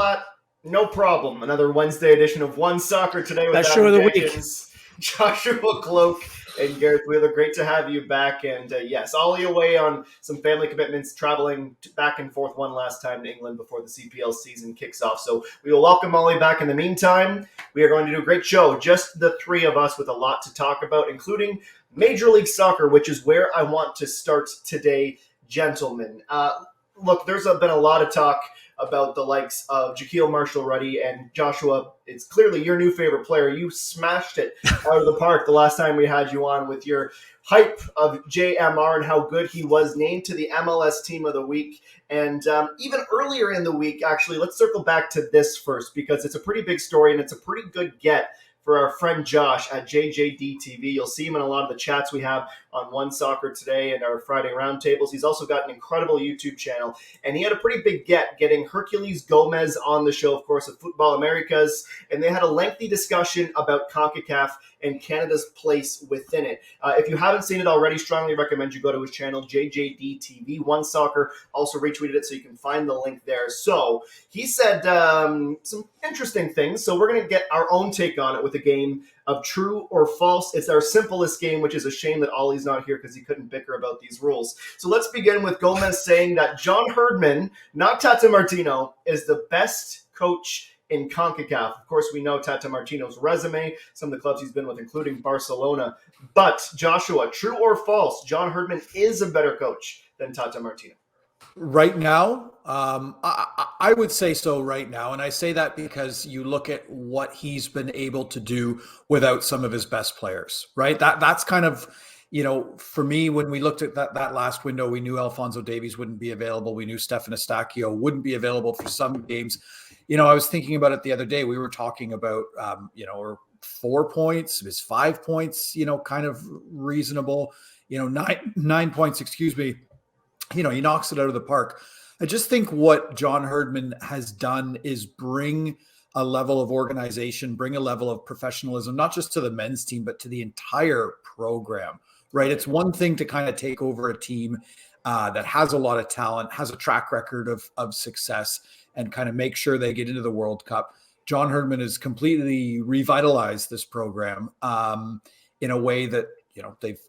flat, no problem. Another Wednesday edition of OneSoccer Today with Best show Adam of the Jenkins, Joshua Cloak, and Gareth Wheeler. Great to have you back. And yes, Ollie away on some family commitments, traveling back and forth one last time to England before the CPL season kicks off. So we will welcome Ollie back. In the meantime, we are going to do a great show, just the three of us with a lot to talk about, including Major League Soccer, which is where I want to start today, gentlemen. Look, there's been a lot of talk about the likes of Shaquille Marshall-Ruddy and Joshua. It's clearly your new favorite player. You smashed it out of the park the last time we had you on with your hype of JMR and how good he was, named to the MLS Team of the Week. And even earlier in the week, actually, let's circle back to this first because it's a pretty big story and it's a pretty good get for our friend Josh at JJDTV. You'll see him in a lot of the chats we have on OneSoccer Today and our Friday roundtables. He's also got an incredible YouTube channel, and he had a pretty big getting Herculez Gomez on the show, of course, of Football Americas, and they had a lengthy discussion about CONCACAF and Canada's place within it. If you haven't seen it already, strongly recommend you go to his channel, JJDTV. OneSoccer also retweeted it, so you can find the link there. So he said some interesting things, so we're going to get our own take on it with a game of true or false. It's our simplest game, which is a shame that Ollie's not here because he couldn't bicker about these rules. So let's begin with Gomez saying that John Herdman, not Tata Martino, is the best coach in CONCACAF. Of course, we know Tata Martino's resume, some of the clubs he's been with, including Barcelona. But Joshua, true or false, John Herdman is a better coach than Tata Martino? Right now, I would say so right now. And I say that because you look at what he's been able to do without some of his best players, right? That's kind of, for me, when we looked at that last window, we knew Alphonso Davies wouldn't be available. We knew Stefan Estacio wouldn't be available for some games. I was thinking about it the other day. We were talking about, or 4 points, is 5 points, kind of reasonable, 9 points, excuse me. He knocks it out of the park. I just think what John Herdman has done is bring a level of organization, bring a level of professionalism, not just to the men's team, but to the entire program, right? It's one thing to kind of take over a team that has a lot of talent, has a track record of success, and kind of make sure they get into the World Cup. John Herdman has completely revitalized this program in a way that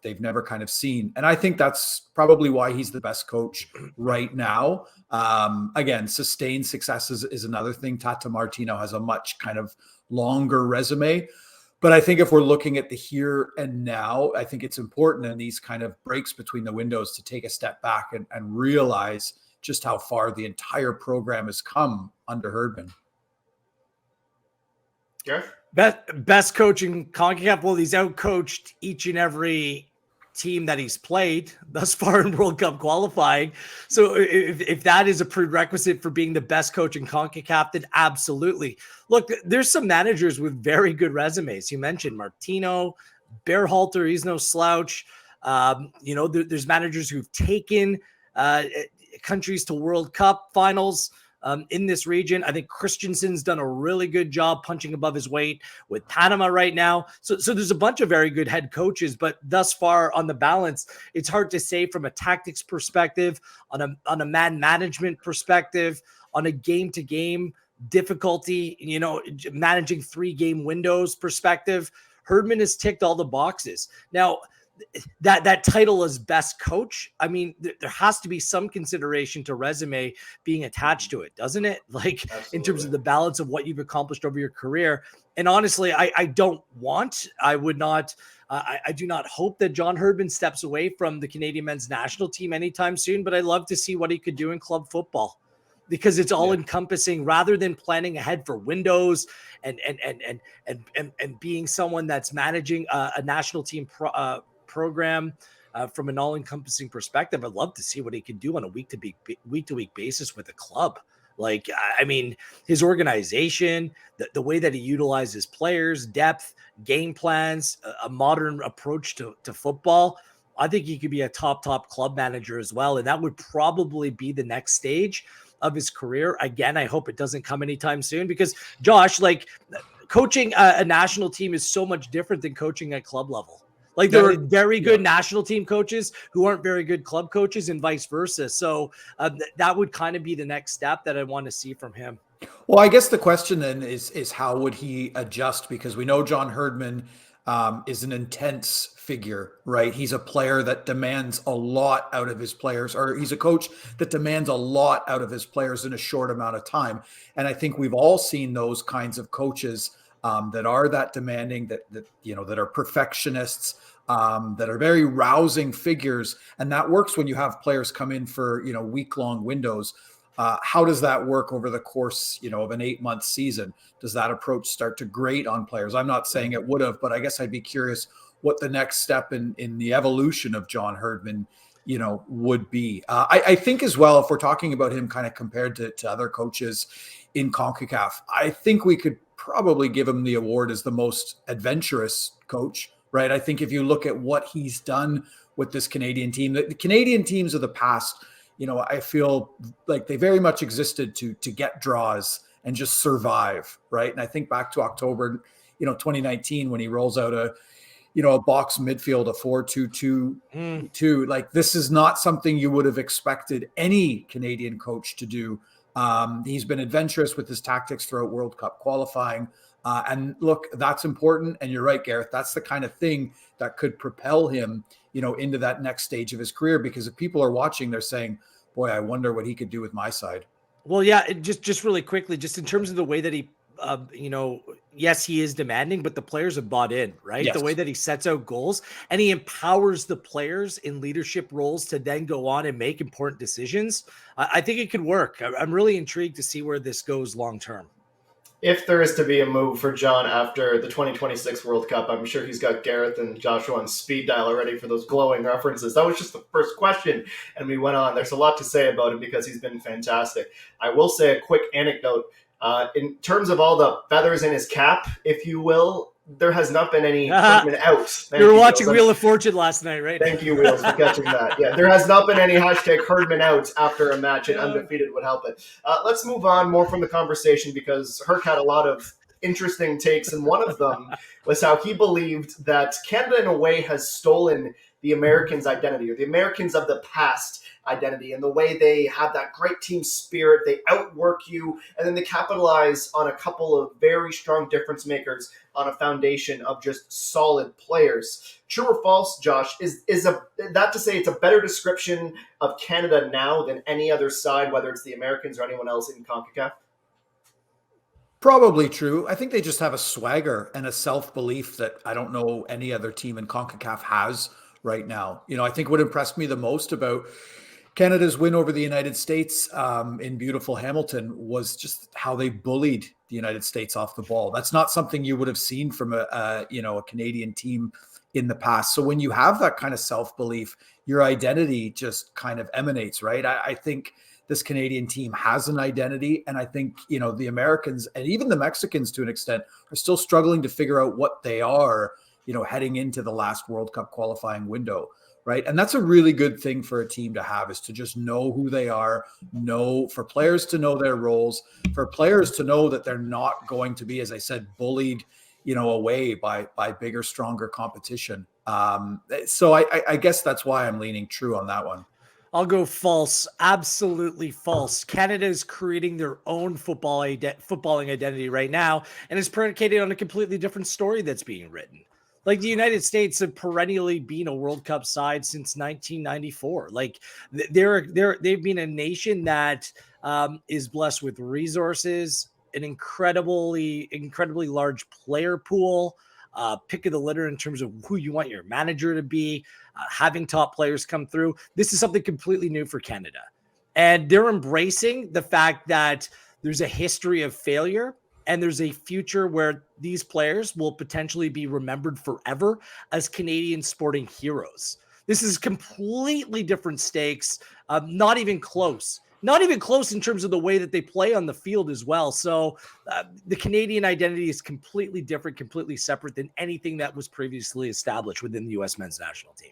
they've never kind of seen. And I think that's probably why he's the best coach right now. Again, sustained success is another thing. Tata Martino has a much kind of longer resume. But I think if we're looking at the here and now, I think it's important in these kind of breaks between the windows to take a step back and realize just how far the entire program has come under Herdman. Yeah. Best coach in CONCACAF. Well, he's outcoached each and every team that he's played thus far in World Cup qualifying. So if that is a prerequisite for being the best coach in CONCACAF, then absolutely. Look, there's some managers with very good resumes. You mentioned Martino, Berhalter, he's no slouch. There's managers who've taken countries to World Cup finals. In this region, I think Christensen's done a really good job punching above his weight with Panama right now. So there's a bunch of very good head coaches, but thus far on the balance, it's hard to say from a tactics perspective, on a man management perspective, on a game-to-game difficulty, managing 3-game windows perspective. Herdman has ticked all the boxes. Now, that title as best coach, I mean, there has to be some consideration to resume being attached to it, doesn't it? Like, absolutely, in terms of the balance of what you've accomplished over your career. And honestly, I do not hope that John Herdman steps away from the Canadian men's national team anytime soon, but I'd love to see what he could do in club football, because it's all encompassing rather than planning ahead for windows and being someone that's managing a national team program from an all-encompassing perspective. I'd love to see what he can do on a week-to-week basis with a club. Like, I mean, his organization, the way that he utilizes players, depth, game plans, a modern approach to football. I think he could be a top club manager as well. And that would probably be the next stage of his career. Again, I hope it doesn't come anytime soon, because Josh, like, coaching a national team is so much different than coaching at club level. Like, there are very good national team coaches who aren't very good club coaches and vice versa. So that would kind of be the next step that I want to see from him. Well, I guess the question then is how would he adjust? Because we know John Herdman is an intense figure, right? He's a player that demands a lot out of his players, or he's a coach that demands a lot out of his players in a short amount of time. And I think we've all seen those kinds of coaches that are that demanding, that are perfectionists, that are very rousing figures, and that works when you have players come in for week-long windows. How does that work over the course, of an 8-month season? Does that approach start to grate on players? I'm not saying it would have, but I guess I'd be curious what the next step in the evolution of John Herdman, would be. I think as well, if we're talking about him kind of compared to other coaches in CONCACAF, I think we could probably give him the award as the most adventurous coach, right? I think if you look at what he's done with this Canadian team, the Canadian teams of the past, I feel like they very much existed to get draws and just survive, right? And I think back to October, 2019 when he rolls out a box midfield, a 4-2-2-2. Like, this is not something you would have expected any Canadian coach to do. He's been adventurous with his tactics throughout World Cup qualifying. And look, that's important. And you're right, Gareth, that's the kind of thing that could propel him, into that next stage of his career. Because if people are watching, they're saying, boy, I wonder what he could do with my side. Well, yeah, just really quickly, just in terms of the way that he, yes, he is demanding, but the players have bought in, right? Yes. The way that he sets out goals and he empowers the players in leadership roles to then go on and make important decisions. I think it could work. I'm really intrigued to see where this goes long term. If there is to be a move for John after the 2026 World Cup, I'm sure he's got Gareth and Joshua on speed dial already for those glowing references. That was just the first question, and we went on. There's a lot to say about him because he's been fantastic. I will say a quick anecdote. In terms of all the feathers in his cap, if you will, there has not been any Herdman out. You were watching Wheel of Fortune last night, right? Thank you, Wheels, for catching that. Yeah, there has not been any hashtag Herdman out after a match, and undefeated would help it. Let's move on more from the conversation because Herc had a lot of interesting takes, and one of them was how he believed that Canada, in a way, has stolen the Americans' identity, or the Americans of the past identity, and the way they have that great team spirit. They outwork you, and then they capitalize on a couple of very strong difference makers on a foundation of just solid players. True or false, Josh? Is that to say it's a better description of Canada now than any other side, whether it's the Americans or anyone else in CONCACAF? Probably true. I think they just have a swagger and a self-belief that I don't know any other team in CONCACAF has right now. I think what impressed me the most about Canada's win over the United States in beautiful Hamilton was just how they bullied the United States off the ball. That's not something you would have seen from a Canadian team in the past. So when you have that kind of self-belief, your identity just kind of emanates, right? I think this Canadian team has an identity, and I think the Americans and even the Mexicans to an extent are still struggling to figure out what they are, heading into the last World Cup qualifying window. Right. And that's a really good thing for a team to have, is to just know who they are, for players to know their roles, for players to know that they're not going to be, as I said, bullied, away by bigger, stronger competition. So I guess that's why I'm leaning true on that one. I'll go false. Absolutely false. Canada is creating their own footballing identity right now, and is predicated on a completely different story that's being written. Like, the United States have perennially been a World Cup side since 1994. Like, they've been a nation that is blessed with resources, an incredibly large player pool, pick of the litter in terms of who you want your manager to be, having top players come through. This is something completely new for Canada. And they're embracing the fact that there's a history of failure, and there's a future where these players will potentially be remembered forever as Canadian sporting heroes. This is completely different stakes. Not even close. Not even close in terms of the way that they play on the field as well. So the Canadian identity is completely different, completely separate than anything that was previously established within the U.S. men's national team.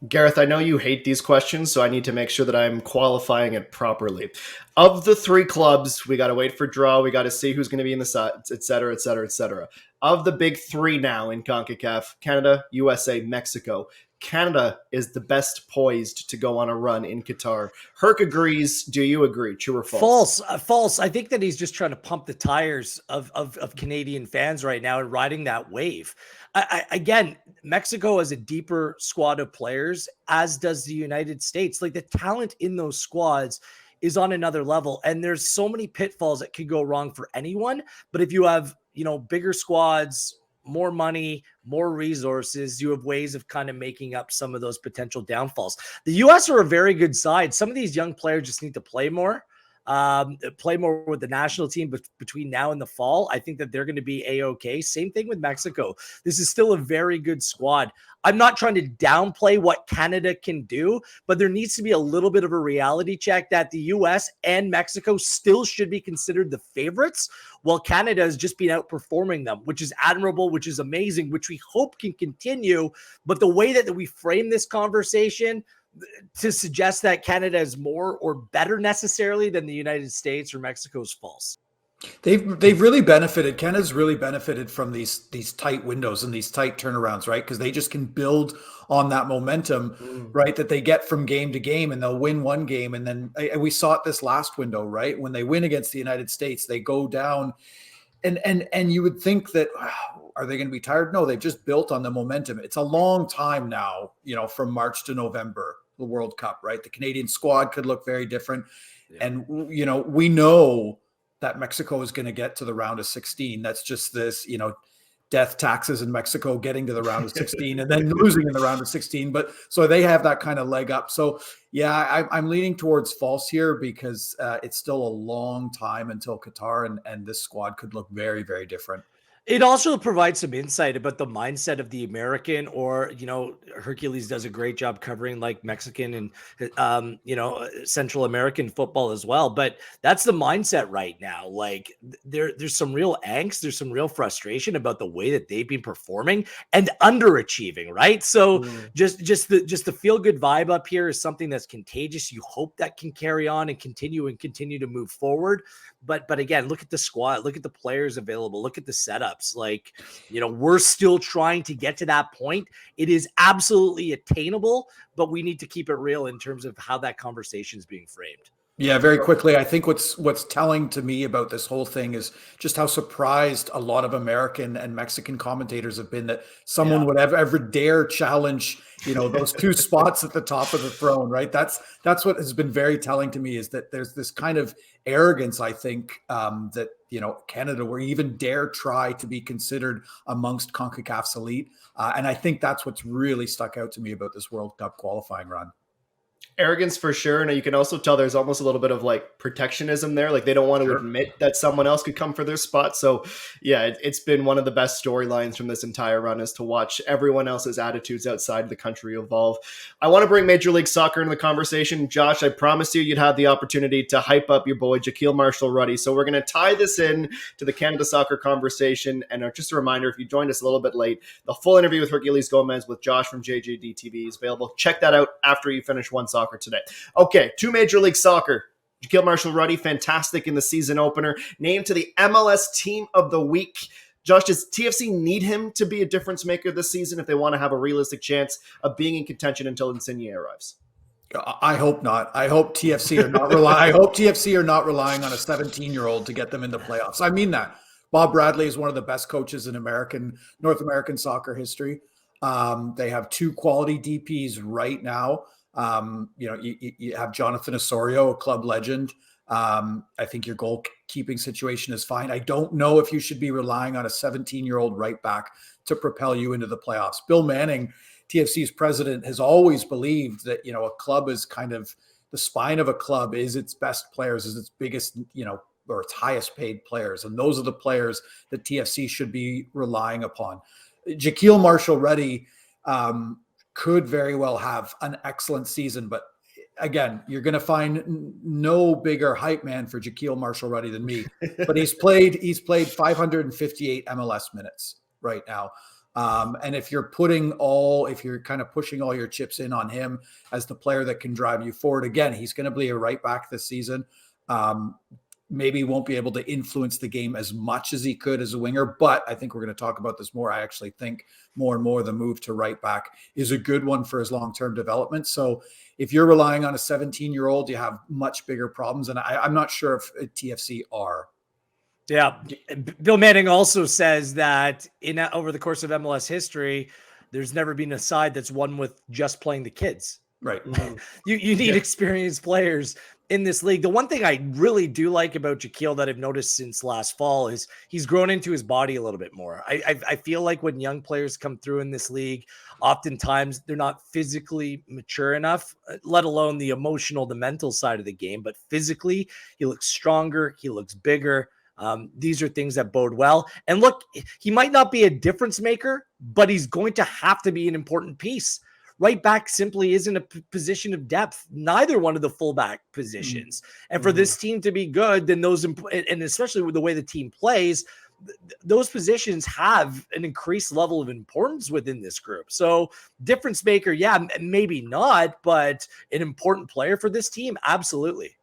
Gareth, I know you hate these questions, so I need to make sure that I'm qualifying it properly. Of the three clubs, we got to wait for draw. We got to see who's going to be in the sides, et cetera, et cetera, et cetera. Of the big three now in CONCACAF, Canada, USA, Mexico, Canada is the best poised to go on a run in Qatar. Herc agrees. Do you agree? True or false? False. I think that he's just trying to pump the tires of Canadian fans right now and riding that wave. Again, Mexico has a deeper squad of players, as does the United States. Like, the talent in those squads is on another level. And there's so many pitfalls that could go wrong for anyone. But if you have, bigger squads, more money, more resources, you have ways of kind of making up some of those potential downfalls. The US are a very good side. Some of these young players just need to play more with the national team. But between now and the fall, I think that they're going to be A-okay. Same thing with Mexico. This is still a very good squad. I'm not trying to downplay what Canada can do, but there needs to be a little bit of a reality check that the US and Mexico still should be considered the favorites, while Canada has just been outperforming them, which is admirable, which is amazing, which we hope can continue. But the way that we frame this conversation to suggest that Canada is more or better necessarily than the United States or Mexico is false. They've really benefited. Canada's really benefited from these tight windows and these tight turnarounds, right? Because they just can build on that momentum, right, that they get from game to game, and they'll win one game, and then we saw it this last window, right? When they win against the United States, they go down, and you would think that, are they going to be tired? No, they've just built on the momentum. It's a long time now, from March to November, the World Cup, right? The Canadian squad could look very different, and we know that Mexico is going to get to the round of 16. That's just this, death taxes in Mexico getting to the round of 16 and then losing in the round of 16. But so they have that kind of leg up. So yeah, I'm leaning towards false here because it's still a long time until Qatar, and this squad could look very, very different. It also provides some insight about the mindset of the American, or, Hercules does a great job covering like Mexican and, Central American football as well. But that's the mindset right now. Like, there's some real angst. There's some real frustration about the way that they've been performing and underachieving. Right. So just the feel good vibe up here is something that's contagious. You hope that can carry on and continue to move forward. But again, look at the squad, look at the players available, look at the setups. Like, we're still trying to get to that point. It is absolutely attainable, but we need to keep it real in terms of how that conversation is being framed. Yeah, very quickly. I think what's telling to me about this whole thing is just how surprised a lot of American and Mexican commentators have been that someone would ever dare challenge, those two spots at the top of the throne, right? That's what has been very telling to me, is that there's this kind of arrogance, I think, that, Canada will even dare try to be considered amongst CONCACAF's elite. And I think that's what's really stuck out to me about this World Cup qualifying run. Arrogance for sure. And you can also tell there's almost a little bit of like protectionism there. Like, they don't want to admit that someone else could come for their spot. So yeah, it's been one of the best storylines from this entire run, is to watch everyone else's attitudes outside the country evolve. I want to bring Major League Soccer into the conversation. Josh, I promised you'd have the opportunity to hype up your boy, Shaquille Marshall-Ruddy. So we're going to tie this in to the Canada soccer conversation. And just a reminder, if you joined us a little bit late, the full interview with Hercules Gomez with Josh from JJD TV is available. Check that out after you finish OneSoccer Today. Okay, to Major League Soccer. Shaquille Marshall-Ruddy, fantastic in the season opener. Named to the MLS Team of the Week. Josh, does TFC need him to be a difference maker this season if they want to have a realistic chance of being in contention until Insigne arrives? I hope not. I hope TFC are not relying. I hope TFC are not relying on a 17-year-old to get them in the playoffs. I mean that. Bob Bradley is one of the best coaches in North American soccer history. They have two quality DPs right now. You have Jonathan Osorio, a club legend. I think your goalkeeping situation is fine. I don't know if you should be relying on a 17-year-old right back to propel you into the playoffs. Bill Manning, TFC's president, has always believed that, a club is kind of the spine of a club is its best players, is its biggest, or its highest paid players. And those are the players that TFC should be relying upon. Shaquille Marshall-Ruddy, could very well have an excellent season, but again, you're going to find no bigger hype man for Shaquille Marshall-Ruddy than me. But he's played 558 MLS minutes right now, and if you're kind of pushing all your chips in on him as the player that can drive you forward, again, he's going to be a right back this season. maybe won't be able to influence the game as much as he could as a winger. But I think we're going to talk about this more. I actually think more and more the move to right back is a good one for his long-term development. So if you're relying on a 17-year-old, you have much bigger problems. And I'm not sure if TFC are. Yeah. Bill Manning also says that over the course of MLS history, there's never been a side that's won with just playing the kids. Right. Mm-hmm. you need experienced players in this league. The one thing I really do like about Shaquille that I've noticed since last fall is he's grown into his body a little bit more. I feel like when young players come through in this league, oftentimes they're not physically mature enough, let alone the emotional, the mental side of the game. But physically, he looks stronger. He looks bigger. These are things that bode well. And look, he might not be a difference maker, but he's going to have to be an important piece. Right back simply isn't a position of depth, neither one of the fullback positions. And for this team to be good, then those, and especially with the way the team plays, those positions have an increased level of importance within this group. So difference maker, yeah, maybe not, but an important player for this team, absolutely.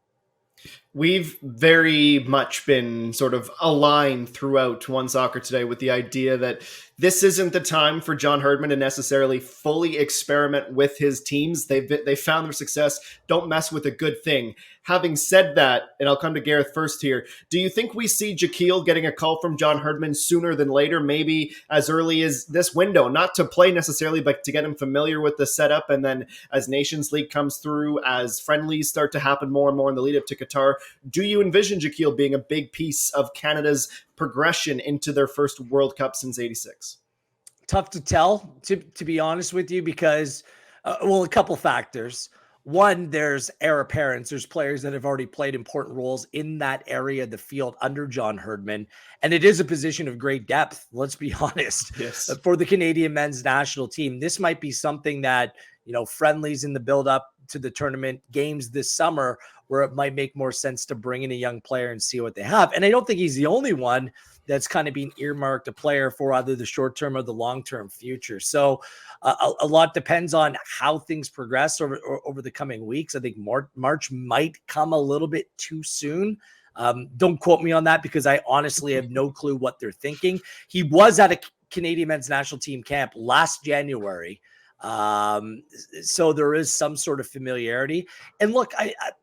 We've very much been sort of aligned throughout OneSoccer Today with the idea that this isn't the time for John Herdman to necessarily fully experiment with his teams. They found their success. Don't mess with a good thing. Having said that, and I'll come to Gareth first here, do you think we see Shaquille getting a call from John Herdman sooner than later, maybe as early as this window? Not to play necessarily, but to get him familiar with the setup. And then as Nations League comes through, as friendlies start to happen more and more in the lead up to Qatar, do you envision Shaquille being a big piece of Canada's progression into their first World Cup since '86? Tough to tell, to be honest with you, because, a couple factors. One, there's heir apparents. There's players that have already played important roles in that area of the field under John Herdman. And it is a position of great depth, let's be honest. Yes. For the Canadian men's national team. This might be something that, friendlies in the build-up to the tournament, games this summer, where it might make more sense to bring in a young player and see what they have. And I don't think he's the only one that's kind of being earmarked a player for either the short-term or the long-term future. So a lot depends on how things progress over the coming weeks. I think March might come a little bit too soon. Don't quote me on that because I honestly have no clue what they're thinking. He was at a Canadian men's national team camp last January. So there is some sort of familiarity. And look,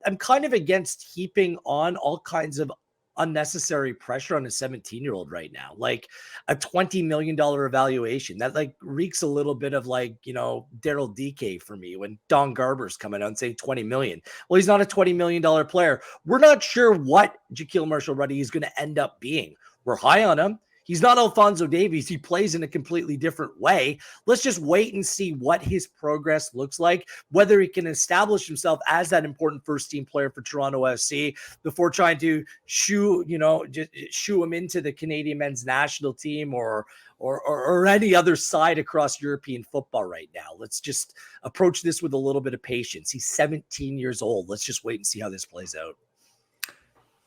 I'm kind of against heaping on all kinds of unnecessary pressure on a 17-year-old right now, like a $20 million evaluation that reeks a little bit of Daryl DK for me when Don Garber's coming out and saying 20 million. Well, he's not a $20 million player. We're not sure what Shaquille Marshall-Rutty is going to end up being. We're high on him. He's not Alphonso Davies. He plays in a completely different way. Let's just wait and see what his progress looks like, whether he can establish himself as that important first-team player for Toronto FC before trying to shoo him into the Canadian men's national team or any other side across European football right now. Let's just approach this with a little bit of patience. He's 17 years old. Let's just wait and see how this plays out.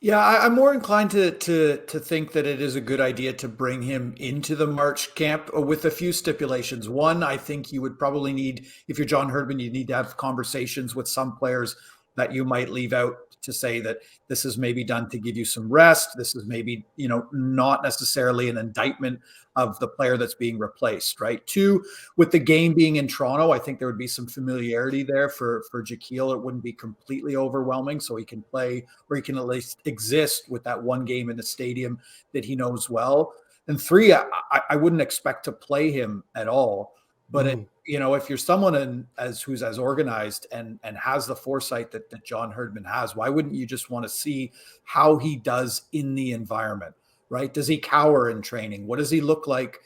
Yeah, I'm more inclined to think that it is a good idea to bring him into the March camp with a few stipulations. One, I think you would probably need, if you're John Herdman, you need to have conversations with some players that you might leave out to say that this is maybe done to give you some rest. This is maybe, not necessarily an indictment of the player that's being replaced, right? Two, with the game being in Toronto, I think there would be some familiarity there for Shaquille. It wouldn't be completely overwhelming, so he can play, or he can at least exist with that one game in the stadium that he knows well. And three, I wouldn't expect to play him at all. But if you're someone who's as organized and has the foresight that John Herdman has, why wouldn't you just want to see how he does in the environment, right? Does he cower in training? What does he look like,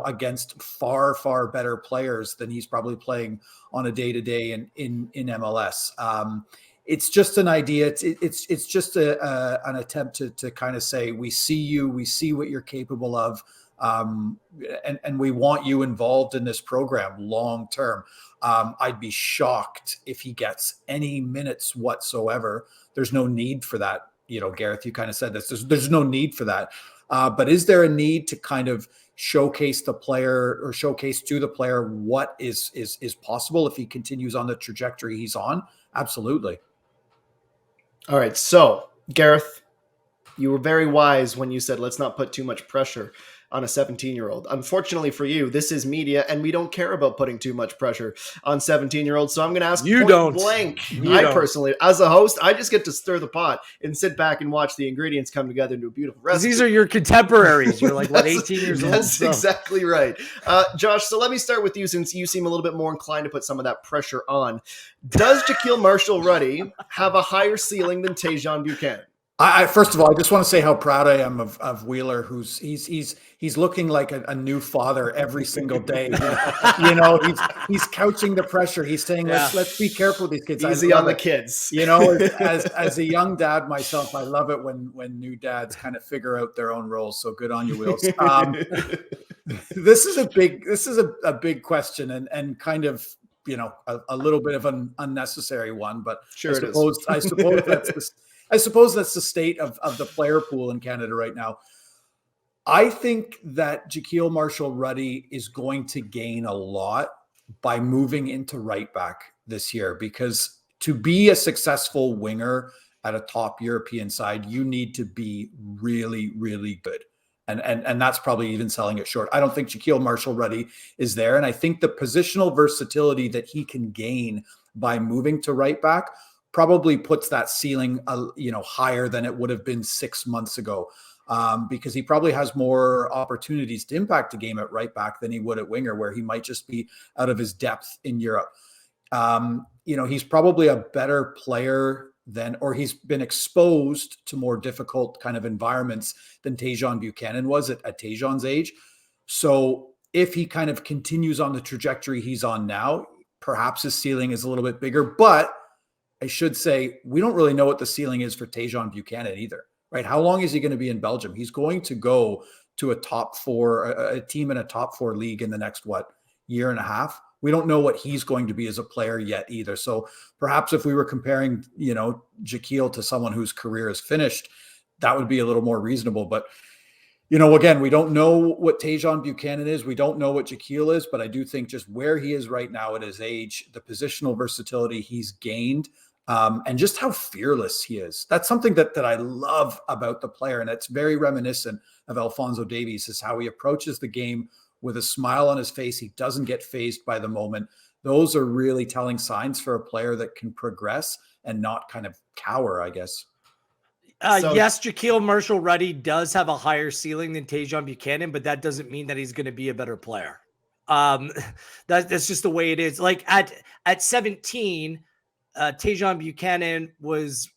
against far, far better players than he's probably playing on a day-to-day in MLS? It's just an idea. It's just an attempt to kind of say, we see you, we see what you're capable of. And we want you involved in this program long term. I'd be shocked if he gets any minutes whatsoever. There's no need for that. Gareth, you kind of said this. There's no need for that. But is there a need to kind of showcase the player or showcase to the player what is possible if he continues on the trajectory he's on? Absolutely. All right. So, Gareth, You were very wise when you said, let's not put too much pressure on a 17-year-old. Unfortunately for you, this is media, and we don't care about putting too much pressure on 17-year-olds. So I'm going to ask You point don't. blank. You I don't. personally, as a host, I just get to stir the pot and sit back and watch the ingredients come together into a beautiful recipe. These are your contemporaries. You're like, what, 18 years old? That's exactly right. Josh, so let me start with you, since you seem a little bit more inclined to put some of that pressure on. Does Shaquille Marshall-Ruddy have a higher ceiling than Tajon Buchanan? I first of all, I just want to say how proud I am of Wheeler, who's he's looking like a new father every single day. You know, he's couching the pressure. He's saying, let's be careful with these kids. Easy on the kids. You know, as a young dad myself, I love it when new dads kind of figure out their own roles. So good on you, Wheels. This is a big question, and kind of, you know, a little bit of an unnecessary one, but sure I suppose that's the state of the player pool in Canada right now. I think that Shaquille Marshall-Ruddy is going to gain a lot by moving into right back this year, because to be a successful winger at a top European side, you need to be really, really good. And that's probably even selling it short. I don't think Shaquille Marshall-Ruddy is there. And I think the positional versatility that he can gain by moving to right back probably puts that ceiling, higher than it would have been 6 months ago, because he probably has more opportunities to impact the game at right back than he would at winger, where he might just be out of his depth in Europe. He's probably a better player or he's been exposed to more difficult kind of environments than Tajon Buchanan was at Tajon's age. So if he kind of continues on the trajectory he's on now, perhaps his ceiling is a little bit bigger, but I should say, we don't really know what the ceiling is for Tajon Buchanan either, right? How long is he going to be in Belgium? He's going to go to a team in a top four league in the next, year and a half? We don't know what he's going to be as a player yet either. So perhaps if we were comparing, Shaquille to someone whose career is finished, that would be a little more reasonable. But, again, we don't know what Tajon Buchanan is. We don't know what Shaquille is, but I do think just where he is right now at his age, the positional versatility he's gained, and just how fearless he is. That's something that I love about the player, and it's very reminiscent of Alphonso Davies, is how he approaches the game with a smile on his face. He doesn't get fazed by the moment. Those are really telling signs for a player that can progress and not kind of cower, I guess. Yes, Shaquille Marshall-Ruddy does have a higher ceiling than Tajon Buchanan, but that doesn't mean that he's going to be a better player. That's just the way it is. Like at 17, Tajon Buchanan was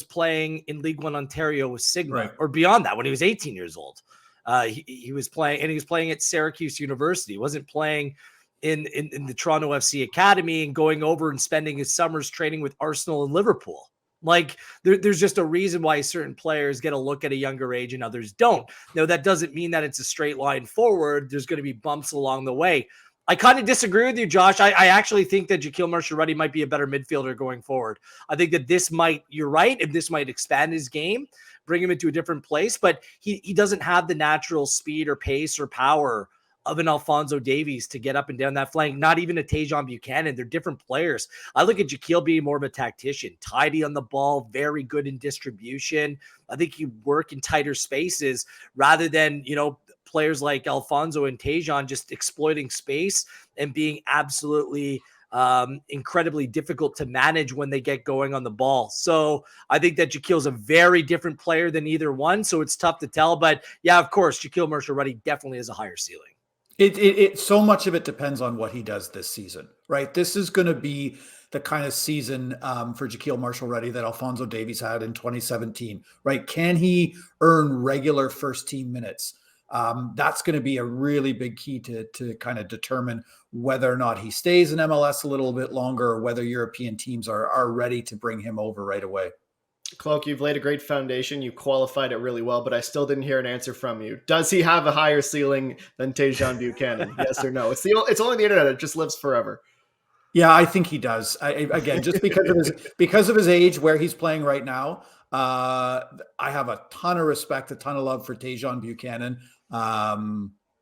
playing in League One Ontario with Sigma, right, or beyond that when he was 18 years old. He was playing, and he was playing at Syracuse University. He wasn't playing in the Toronto FC Academy and going over and spending his summers training with Arsenal and Liverpool. Like there's just a reason why certain players get a look at a younger age and others don't. Now, that doesn't mean that it's a straight line forward. There's going to be bumps along the way. I kind of disagree with you, Josh. I actually think that Shaquille Marshall-Ruddy might be a better midfielder going forward. I think that you're right, and this might expand his game, bring him into a different place, but he doesn't have the natural speed or pace or power of an Alphonso Davies to get up and down that flank, not even a Tajon Buchanan. They're different players. I look at Shaquille being more of a tactician, tidy on the ball, very good in distribution. I think you work in tighter spaces rather than, players like Alphonso and Tajon just exploiting space and being absolutely incredibly difficult to manage when they get going on the ball. So I think that Shaquille's a very different player than either one. So it's tough to tell, but yeah, of course, Shaquille Marshall-Ruddy definitely has a higher ceiling. It so much of it depends on what he does this season, right? This is going to be the kind of season for Shaquille Marshall-Ruddy that Alphonso Davies had in 2017, right? Can he earn regular first team minutes? That's going to be a really big key to kind of determine whether or not he stays in MLS a little bit longer, or whether European teams are ready to bring him over right away. Cloak, you've laid a great foundation. You qualified it really well, but I still didn't hear an answer from you. Does he have a higher ceiling than Tajon Buchanan? Yes or no? It's only the internet. It just lives forever. Yeah, I think he does. Again, just because of his age, where he's playing right now, I have a ton of respect, a ton of love for Tajon Buchanan.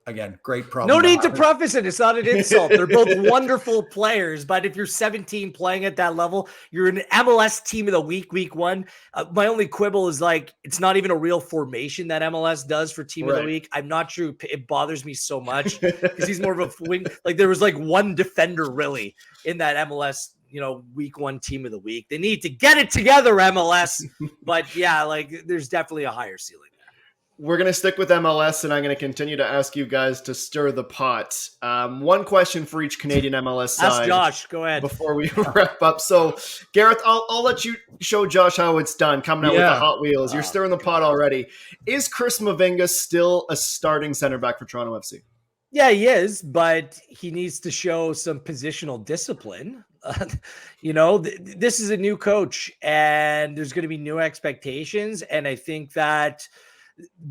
again, great No problem. need to preface it. It's not an insult. They're both wonderful players, but if you're 17 playing at that level, you're an MLS team of the week one. My only quibble is like, it's not even a real formation that MLS does for team of the week. I'm not sure it bothers me so much because he's more of a wing. Like there was like one defender really in that MLS, week one team of the week. They need to get it together, MLS. But yeah, like there's definitely a higher ceiling. We're going to stick with MLS, and I'm going to continue to ask you guys to stir the pot. One question for each Canadian MLS side. Ask Josh. Go ahead. Before we wrap up. So, Gareth, I'll let you show Josh how it's done, coming out with the Hot Wheels. You're stirring the pot already. Is Chris Mavinga still a starting center back for Toronto FC? Yeah, he is, but he needs to show some positional discipline. This is a new coach, and there's going to be new expectations. And I think that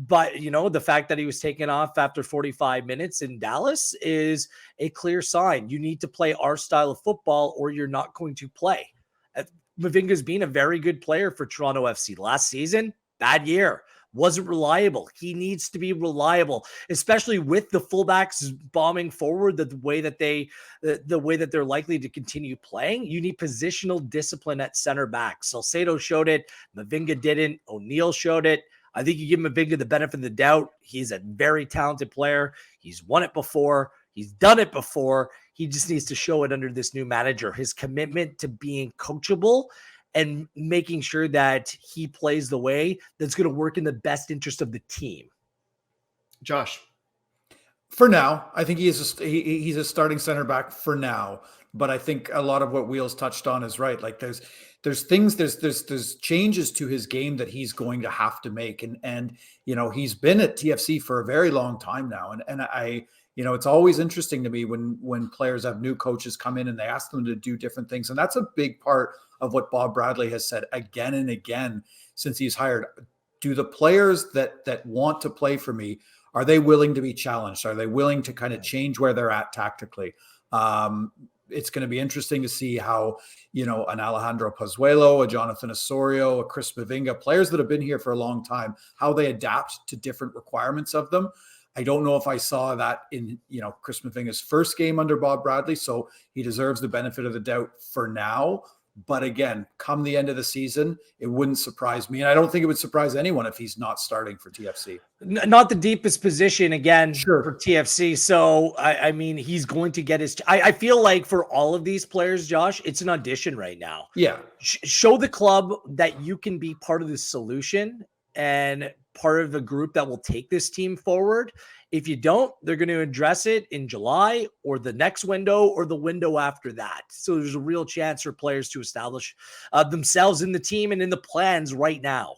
the fact that he was taken off after 45 minutes in Dallas is a clear sign. You need to play our style of football or you're not going to play. Mavinga's been a very good player for Toronto FC. Last season, bad year. Wasn't reliable. He needs to be reliable, especially with the fullbacks bombing forward the way that they're likely to continue playing. You need positional discipline at center back. Salcedo showed it. Mavinga didn't. O'Neal showed it. I think you give Mavinga the benefit of the doubt. He's a very talented player. He's won it before. He's done it before. He just needs to show it under this new manager. His commitment to being coachable and making sure that he plays the way that's going to work in the best interest of the team. Josh. For now, I think he's a starting center back for now. But I think a lot of what Wheels touched on is right. Like there's changes to his game that he's going to have to make. And he's been at TFC for a very long time now. And I it's always interesting to me when players have new coaches come in and they ask them to do different things. And that's a big part of what Bob Bradley has said again and again since he's hired. Do the players that want to play for me, are they willing to be challenged? Are they willing to kind of change where they're at tactically? It's going to be interesting to see how, an Alejandro Pozuelo, a Jonathan Osorio, a Chris Mavinga, players that have been here for a long time, how they adapt to different requirements of them. I don't know if I saw that in, Chris Mavinga's first game under Bob Bradley, so he deserves the benefit of the doubt for now. But again, come the end of the season, it wouldn't surprise me. And I don't think it would surprise anyone if he's not starting for TFC. Not the deepest position again Sure. for TFC. So, I mean, he's going to get his, I feel like for all of these players, Josh, it's an audition right now. Yeah. Show the club that you can be part of the solution and part of the group that will take this team forward. If you don't, they're going to address it in July or the next window or the window after that. So there's a real chance for players to establish themselves in the team and in the plans right now.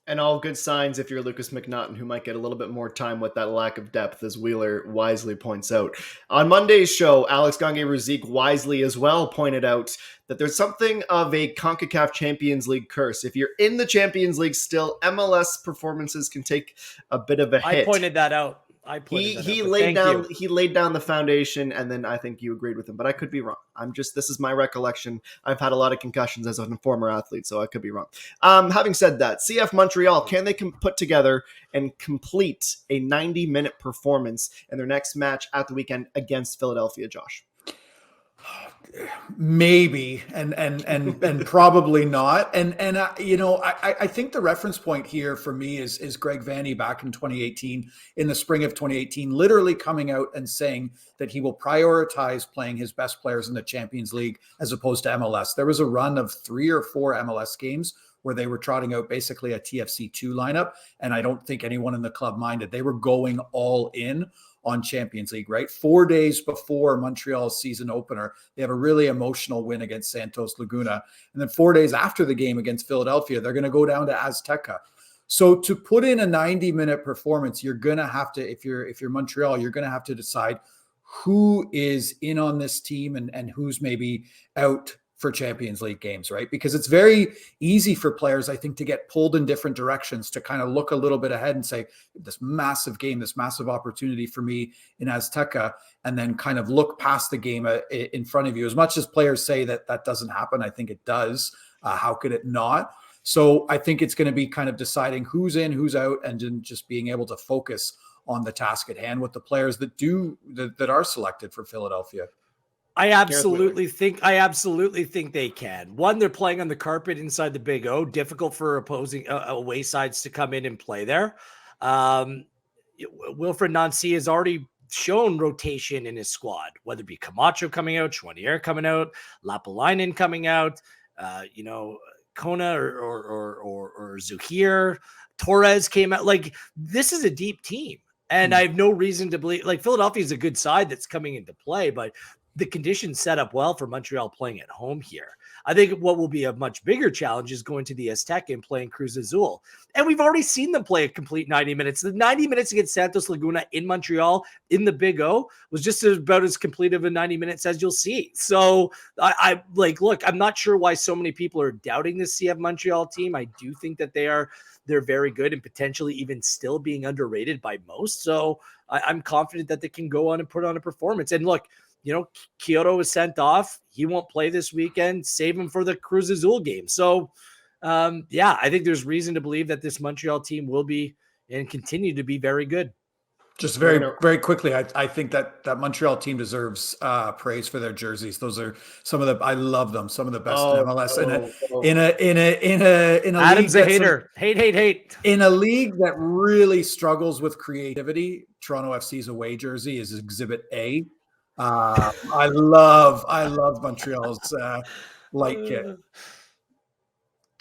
And all good signs if you're Lucas McNaughton, who might get a little bit more time with that lack of depth, as Wheeler wisely points out. On Monday's show, Alex Gange-Ruzik wisely as well pointed out that there's something of a CONCACAF Champions League curse. If you're in the Champions League still, MLS performances can take a bit of a hit. I pointed that out. He laid down the foundation, and then I think you agreed with him, but I could be wrong. This is my recollection. I've had a lot of concussions as a former athlete, so I could be wrong. Having said that, CF Montreal, can they put together and complete a 90-minute performance in their next match at the weekend against Philadelphia, Josh? Maybe and probably not. And I think the reference point here for me is Greg Vanney back in 2018, in the spring of 2018, literally coming out and saying that he will prioritize playing his best players in the Champions League as opposed to MLS. There was a run of 3 or 4 MLS games where they were trotting out basically a TFC2 lineup, and I don't think anyone in the club minded. They were going all in on Champions League, right? 4 days before Montreal's season opener, they have a really emotional win against Santos Laguna. And then 4 days after the game against Philadelphia, they're going to go down to Azteca. So to put in a 90-minute performance, you're going to have to, if you're Montreal, you're going to have to decide who is in on this team and who's maybe out for Champions League games, right? Because it's very easy for players, I think, to get pulled in different directions, to kind of look a little bit ahead and say, this massive game, this massive opportunity for me in Azteca, and then kind of look past the game in front of you. As much as players say that doesn't happen, I think it does. How could it not? So I think it's going to be kind of deciding who's in, who's out, and then just being able to focus on the task at hand with the players that are selected for Philadelphia. I absolutely think they can. One, they're playing on the carpet inside the Big O. Difficult for opposing away sides to come in and play there. Wilfred Nancy has already shown rotation in his squad, whether it be Camacho coming out, Chouanier coming out, Lapalainen coming out, Kona or Zuhir, Torres came out. Like, this is a deep team. And I have no reason to believe, like, Philadelphia is a good side that's coming into play, but the conditions set up well for Montreal playing at home here. I think what will be a much bigger challenge is going to the Azteca and playing Cruz Azul. And we've already seen them play a complete 90 minutes. The 90 minutes against Santos Laguna in Montreal in the Big O was just about as complete of a 90 minutes as you'll see. So look, I'm not sure why so many people are doubting this CF Montreal team. I do think that they're very good and potentially even still being underrated by most. So I'm confident that they can go on and put on a performance. And look, Kyoto was sent off. He won't play this weekend. Save him for the Cruz Azul game. So, I think there's reason to believe that this Montreal team will be and continue to be very good. Just very, very quickly, I think that Montreal team deserves praise for their jerseys. Those are I love them. Some of the best in MLS. In a Adam's a hater. Hate. In a league that really struggles with creativity, Toronto FC's away jersey is Exhibit A. I love Montreal's light kit.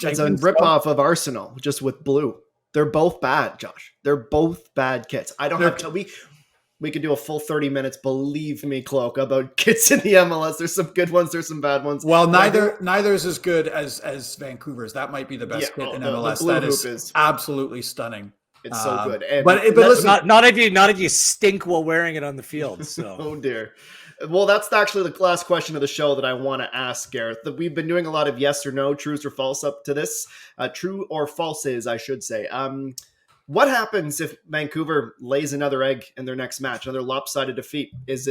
It's a ripoff of Arsenal, just with blue. They're both bad, Josh. They're both bad kits. I don't have to. We could do a full 30 minutes. Believe me, Cloak, about kits in the MLS. There's some good ones. There's some bad ones. Well, neither is as good as Vancouver's. That might be the best kit in MLS. The blue that hoop is absolutely stunning. It's so good. But listen, not if you stink while wearing it on the field. So. Oh dear. Well, that's actually the last question of the show that I want to ask, Gareth. We've been doing a lot of yes or no, trues or false up to this. True or falses, I should say. What happens if Vancouver lays another egg in their next match, another lopsided defeat? Does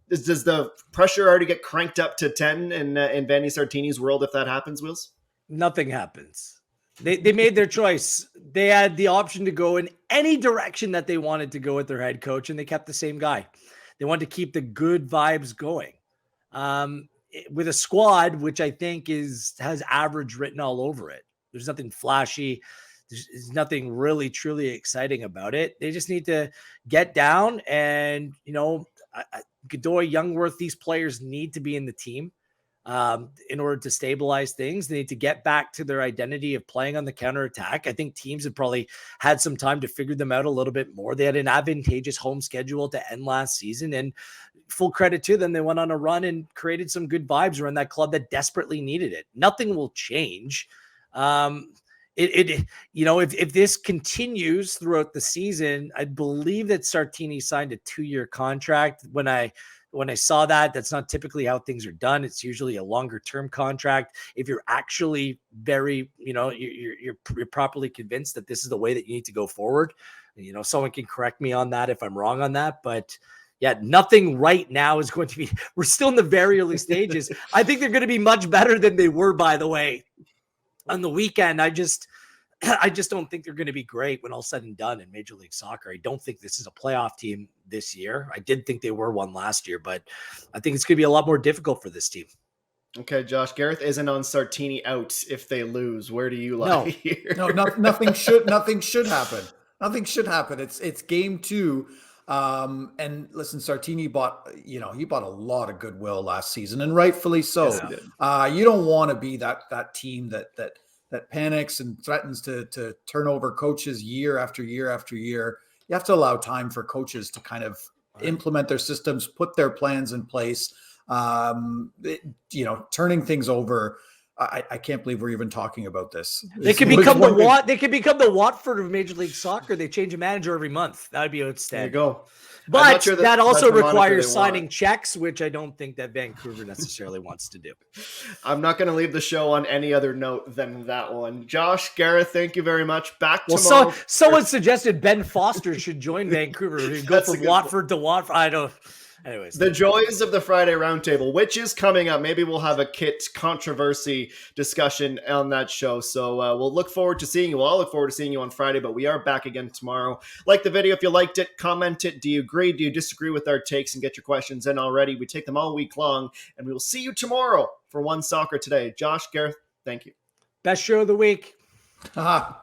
the pressure already get cranked up to 10 in Vanni Sartini's world if that happens, Wills? Nothing happens. They made their choice. They had the option to go in any direction that they wanted to go with their head coach, and they kept the same guy. They wanted to keep the good vibes going with a squad, which I think has average written all over it. There's nothing flashy. There's nothing really, truly exciting about it. They just need to get down and, Godoy, Youngworth, these players need to be in the team in order to stabilize things. They need to get back to their identity of playing on the counterattack. I think teams have probably had some time to figure them out a little bit more. They had an advantageous home schedule to end last season, and full credit to them. They went on a run and created some good vibes around that club that desperately needed it. Nothing will change. If this continues throughout the season, I believe that Sartini signed a 2-year contract. When I saw that, that's not typically how things are done. It's usually a longer term contract. If you're actually very, you're properly convinced that this is the way that you need to go forward. Someone can correct me on that if I'm wrong on that, but yeah, nothing right now is going to be, we're still in the very early stages. I think they're going to be much better than they were, by the way, on the weekend. I just don't think they're going to be great when all said and done in Major League Soccer. I don't think this is a playoff team this year. I did think they were one last year, but I think it's going to be a lot more difficult for this team. Okay, Josh, Gareth isn't on Sartini out if they lose. Where do you lie here? No, nothing should happen. Nothing should happen. It's game 2. And listen, Sartini bought a lot of goodwill last season, and rightfully so. Yes, you don't want to be that team that panics and threatens to turn over coaches year after year after year. You have to allow time for coaches to kind of implement their systems, put their plans in place. Turning things over. I can't believe we're even talking about this. They could become the Watford of Major League Soccer. They change a manager every month. That would be outstanding. There you go. But sure that also requires signing checks, which I don't think that Vancouver necessarily wants to do. I'm not going to leave the show on any other note than that one. Josh, Gareth, thank you very much. Back tomorrow. Someone suggested Ben Foster should join Vancouver. He'd go from Watford to Watford. I don't. Anyways, The joys of the Friday Roundtable, which is coming up. Maybe we'll have a Kit controversy discussion on that show. So we'll look forward to seeing you. We'll all look forward to seeing you on Friday, but we are back again tomorrow. Like the video if you liked it, comment it. Do you agree? Do you disagree with our takes? And get your questions in already. We take them all week long, and we will see you tomorrow for OneSoccer Today. Josh, Gareth, thank you. Best show of the week. Haha.